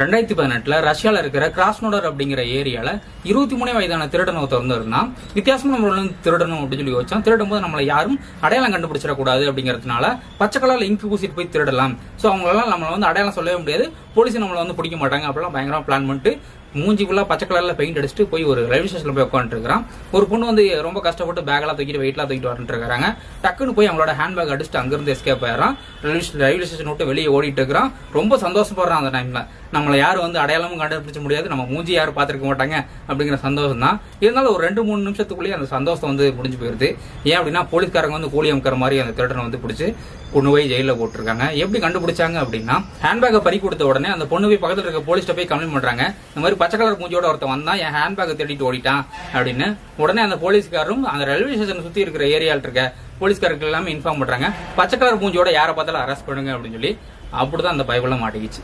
2018 ரஷ்யால இருக்கிற கிராஸ்னோடர் அப்படிங்கிற ஏரியால 23 வயதான திருடன் ஒருத்தர் வந்து இருந்தான். வித்தியாசமான முறையில் திருடணும் அப்படின்னு சொல்லி யோசிச்சான். திருடும் போது நம்மளை யாரும் அடையாளம் கண்டுபிடிச்சிடக்கூடாது அப்படிங்கிறதுனால பச்சை கலர்ல இங்கு பூசிட்டு போய் திருடலாம். சோ அவங்களால நம்மள வந்து அடையாளம் சொல்லவே முடியாது, போலீஸ் நம்மள வந்து பிடிக்க மாட்டாங்க அப்படிலாம் பயங்கரமா பிளான் பண்ணிட்டு மூஞ்சி ஃபுல்லா பச்சை கலர்ல பெயிண்ட் அடிச்சுட்டு போய் ஒரு ரயில்வே ஸ்டேஷன்ல போய் உட்காந்துட்டு இருக்கான். ஒரு பொண்ணு வந்து ரொம்ப கஷ்டப்பட்டு பேக்லாம் தூக்கிட்டு வெயிட்லாம் தூக்கிட்டு வந்துட்டு இருக்காங்க. டக்குன்னு போய் அவங்களோட ஹேண்ட் பேக் அடிச்சுட்டு அங்கிருந்து எஸ்கேப் ஆயிடுறான். ரயில்வே ஸ்டேஷன் விட்டு வெளியே ஓடிட்டு இருக்கிறான். ரொம்ப சந்தோஷப்படுறான். அந்த டைம்ல நம்மளை யாரும் வந்து அடையாளமும் கண்டுபிடிச்ச முடியாது, நம்ம மூஞ்சி யாரும் பார்த்துருக்க மாட்டாங்க அப்படிங்கிற சந்தோஷம் தான். இருந்தாலும் ஒரு 2-3 நிமிஷத்துக்குள்ளேயே அந்த சந்தோஷம் வந்து முடிஞ்சு போயிருது. ஏன் அப்படின்னா போலீஸ்காரங்க வந்து கூலி அமுக்கிற மாதிரி அந்த திருடனை வந்து பிடிச்சி கொண்டு போய் ஜெயிலில் போட்டிருக்காங்க. எப்படி கண்டுபிடிச்சாங்க அப்படின்னா ஹேண்ட்பேக்கை பறி கொடுத்த உடனே அந்த பொண்ணு போய் பக்கத்தில் இருக்க போலீஸ்ட்ட போய் கம்ப்ளைண்ட் பண்றாங்க. இந்த மாதிரி பச்சை கலர் மூஞ்சியோட ஒருத்தன் வந்தான், என் ஹேண்ட்பேக்கை தேடிட்டு ஓடிட்டான் அப்படின்னு. உடனே அந்த போலீஸ்காரும் அந்த ரயில்வே ஸ்டேஷன் சுத்தி இருக்கிற ஏரியாவில் இருக்க போலீஸ்காரர்கள் எல்லாமே இன்ஃபார்ம் பண்றாங்க, பச்சை கலர் மூஞ்சியோட யாரை பார்த்தாலும் அரெஸ்ட் பண்ணுங்க அப்படின்னு சொல்லி. அப்படிதான் அந்த பைபிள மாட்டிக்கிச்சு.